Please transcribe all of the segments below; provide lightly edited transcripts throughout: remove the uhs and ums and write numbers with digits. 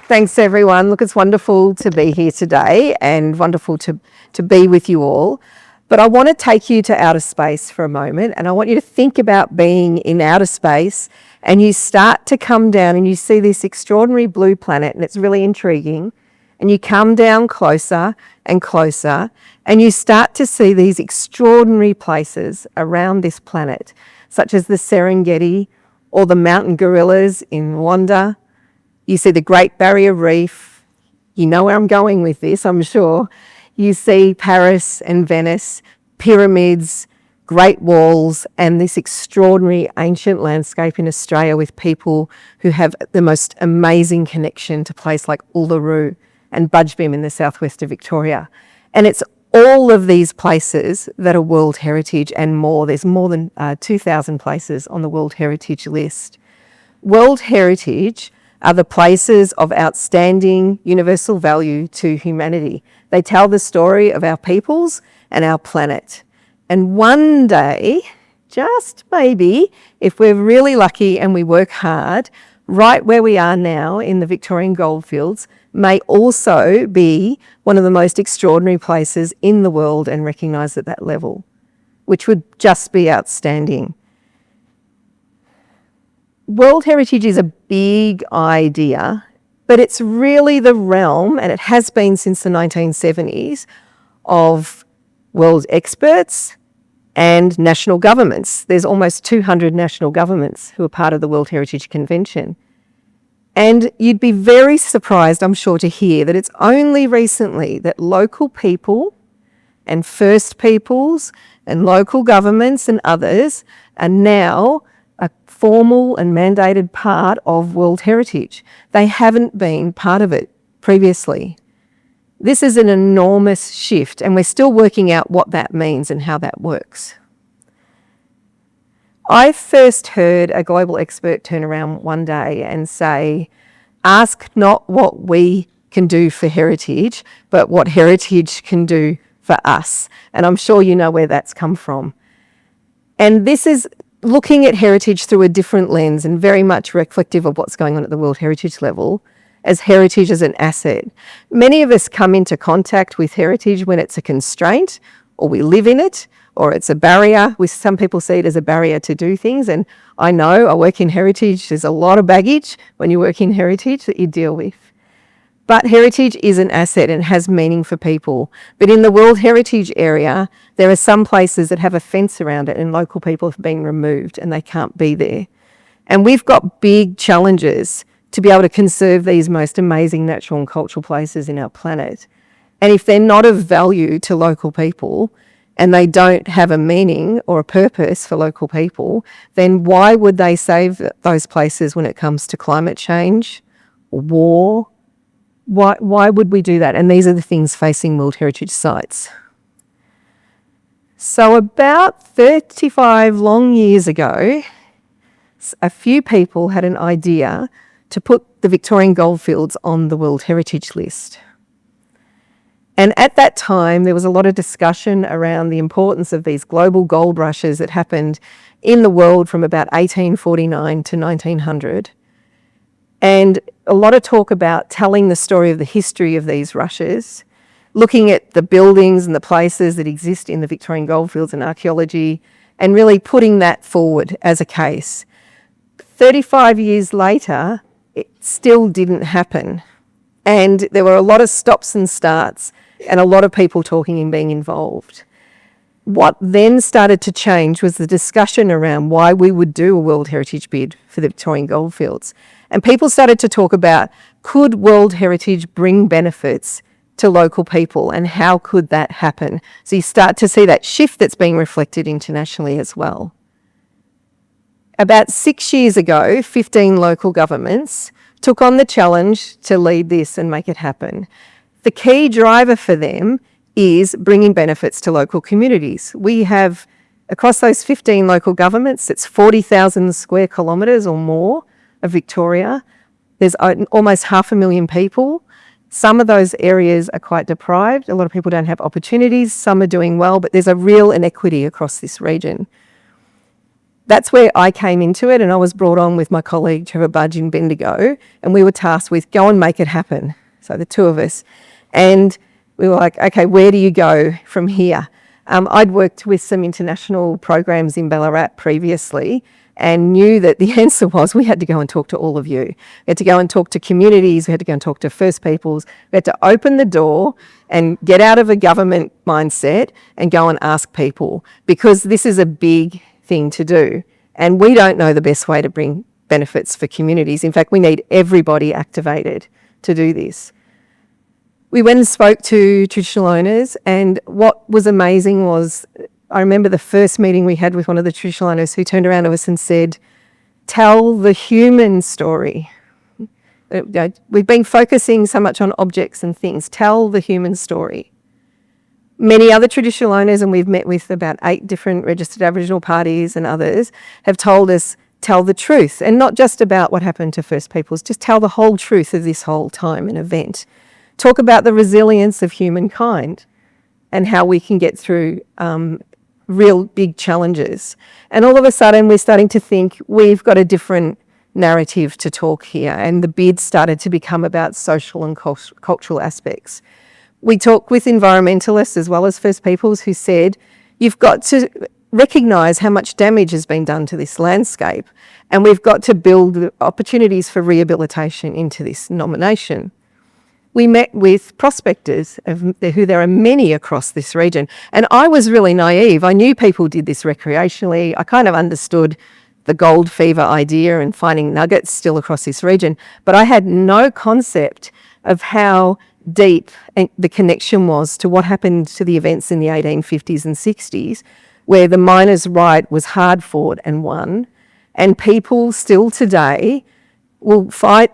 Thanks, everyone. Look, it's wonderful to be here today and wonderful to be with you all. But I want to take you to outer space for a moment, and I want you to think about being in outer space, and you start to come down and you see this extraordinary blue planet, and it's really intriguing. And you come down closer and closer, and you start to see these extraordinary places around this planet, such as the Serengeti or the mountain gorillas in Rwanda. You see the Great Barrier Reef. You know where I'm going with this, I'm sure. You see Paris and Venice, pyramids, great walls, and this extraordinary ancient landscape in Australia with people who have the most amazing connection to places like Uluru and Budgebim in the southwest of Victoria. And it's all of these places that are World Heritage and more. There's more than 2,000 places on the World Heritage list. World Heritage are the places of outstanding universal value to humanity. They tell the story of our peoples and our planet. And one day, just maybe, if we're really lucky and we work hard, right where we are now in the Victorian goldfields may also be one of the most extraordinary places in the world and recognised at that level, which would just be outstanding. World Heritage is a big idea, but it's really the realm, and it has been since the 1970s, of world experts and national governments. There's almost 200 national governments who are part of the World Heritage Convention. And you'd be very surprised, I'm sure, to hear that it's only recently that local people and First Peoples and local governments and others are now a formal and mandated part of World Heritage. They haven't been part of it previously. This is an enormous shift, and we're still working out what that means and how that works. I first heard a global expert turn around one day and say, "Ask not what we can do for heritage, but what heritage can do for us." And I'm sure you know where that's come from. And this is looking at heritage through a different lens and very much reflective of what's going on at the World Heritage level, as heritage as an asset. Many of us come into contact with heritage when it's a constraint, or we live in it, or it's a barrier. Some people see it as a barrier to do things, and I know, I work in heritage, there's a lot of baggage when you work in heritage that you deal with. But heritage is an asset and has meaning for people. But in the World Heritage area, there are some places that have a fence around it and local people have been removed and they can't be there. And we've got big challenges to be able to conserve these most amazing natural and cultural places in our planet. And if they're not of value to local people and they don't have a meaning or a purpose for local people, then why would they save those places when it comes to climate change or war? Why would we do that? And these are the things facing World Heritage sites. So about 35 long years ago, a few people had an idea to put the Victorian goldfields on the World Heritage list. And at that time, there was a lot of discussion around the importance of these global gold rushes that happened in the world from about 1849 to 1900. And a lot of talk about telling the story of the history of these rushes, looking at the buildings and the places that exist in the Victorian goldfields and archaeology, and really putting that forward as a case. 35 years later, it still didn't happen. And there were a lot of stops and starts and a lot of people talking and being involved. What then started to change was the discussion around why we would do a World Heritage bid for the Victorian goldfields. And people started to talk about, could World Heritage bring benefits to local people and how could that happen? So you start to see that shift that's being reflected internationally as well. About 6 years ago, 15 local governments took on the challenge to lead this and make it happen. The key driver for them is bringing benefits to local communities. We have, across those 15 local governments, it's 40,000 square kilometres or more of Victoria. There's almost 500,000 people. Some of those areas are quite deprived. A lot of people don't have opportunities. Some are doing well, but there's a real inequity across this region. That's where I came into it, and I was brought on with my colleague Trevor Budge in Bendigo, and we were tasked with go and make it happen. So the two of us. And we were like, okay, where do you go from here? I'd worked with some international programs in Ballarat previously and knew that the answer was we had to go and talk to all of you. We had to go and talk to communities, we had to go and talk to First Peoples, we had to open the door and get out of a government mindset and go and ask people, because this is a big thing to do. And we don't know the best way to bring benefits for communities. In fact, we need everybody activated to do this. We went and spoke to traditional owners, and what was amazing was, I remember the first meeting we had with one of the traditional owners who turned around to us and said, tell the human story. We've been focusing so much on objects and things. Tell the human story. Many other traditional owners, and we've met with about 8 different registered Aboriginal parties and others, have told us, tell the truth, and not just about what happened to First Peoples, just tell the whole truth of this whole time and event. Talk about the resilience of humankind and how we can get through real big challenges. And all of a sudden we're starting to think we've got a different narrative to talk here, and the bid started to become about social and cultural aspects. We talked with environmentalists as well as First Peoples who said, you've got to recognise how much damage has been done to this landscape, and we've got to build opportunities for rehabilitation into this nomination. We met with prospectors, who there are many across this region, and I was really naive. I knew people did this recreationally. I kind of understood the gold fever idea and finding nuggets still across this region, but I had no concept of how deep the connection was to what happened to the events in the 1850s and 60s, where the miners' right was hard fought and won, and people still today will fight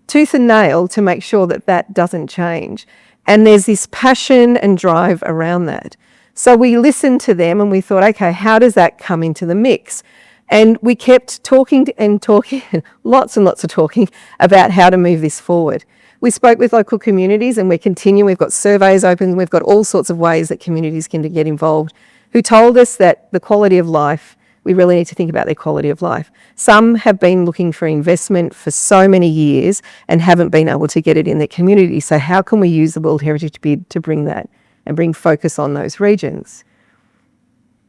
tooth and nail to make sure that that doesn't change. And there's this passion and drive around that. So we listened to them and we thought, okay, how does that come into the mix? And we kept talking and talking, lots and lots of talking about how to move this forward. We spoke with local communities, and we're continuing. We've got surveys open. We've got all sorts of ways that communities can get involved, who told us that the quality of life, we really need to think about their quality of life. Some have been looking for investment for so many years and haven't been able to get it in their community. So how can we use the World Heritage Bid to bring that and bring focus on those regions?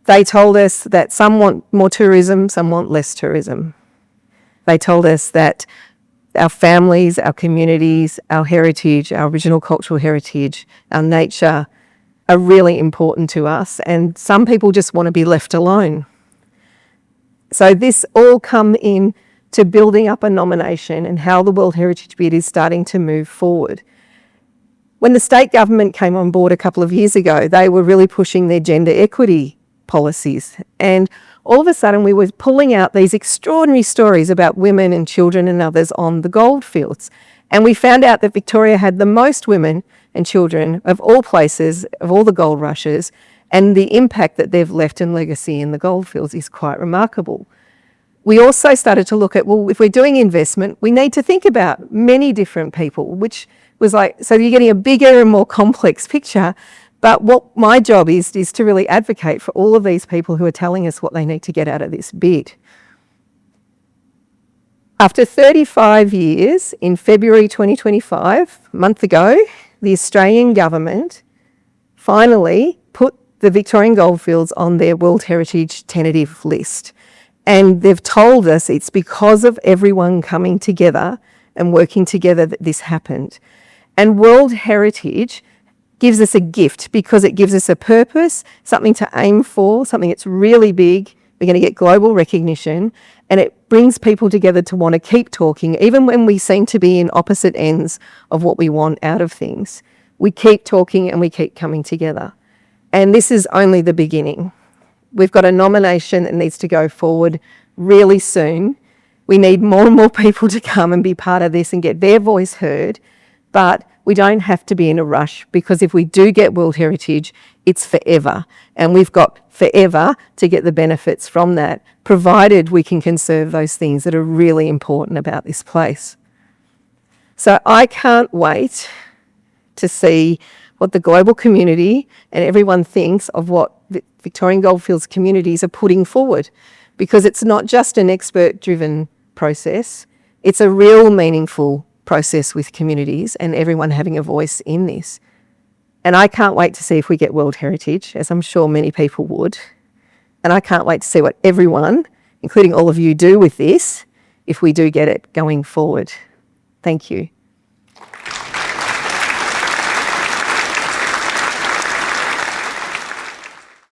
They told us that some want more tourism, some want less tourism. They told us that our families, our communities, our heritage, our original cultural heritage, our nature are really important to us, and some people just want to be left alone. So this all come in to building up a nomination and how the World Heritage Bid is starting to move forward. When the state government came on board a couple of years ago, they were really pushing their gender equity policies, and all of a sudden we were pulling out these extraordinary stories about women and children and others on the goldfields, and we found out that Victoria had the most women and children of all places, of all the gold rushes, and the impact that they've left in legacy in the goldfields is quite remarkable. We also started to look at, well, if we're doing investment, we need to think about many different people, which was like, so you're getting a bigger and more complex picture. But what my job is to really advocate for all of these people who are telling us what they need to get out of this bid. After 35 years, in February 2025, a month ago, the Australian government finally put the Victorian goldfields on their World Heritage tentative list. And they've told us it's because of everyone coming together and working together that this happened. And World Heritage gives us a gift because it gives us a purpose, something to aim for, something that's really big. We're going to get global recognition, and it brings people together to want to keep talking, even when we seem to be in opposite ends of what we want out of things. We keep talking and we keep coming together. And this is only the beginning. We've got a nomination that needs to go forward really soon. We need more and more people to come and be part of this and get their voice heard, but we don't have to be in a rush, because if we do get World Heritage, it's forever. And we've got forever to get the benefits from that, provided we can conserve those things that are really important about this place. So I can't wait to see what the global community and everyone thinks of what Victorian Goldfields communities are putting forward. because it's not just an expert-driven process, it's a real meaningful process with communities and everyone having a voice in this. And I can't wait to see if we get World Heritage, as I'm sure many people would. And I can't wait to see what everyone, including all of you, do with this if we do get it going forward. Thank you.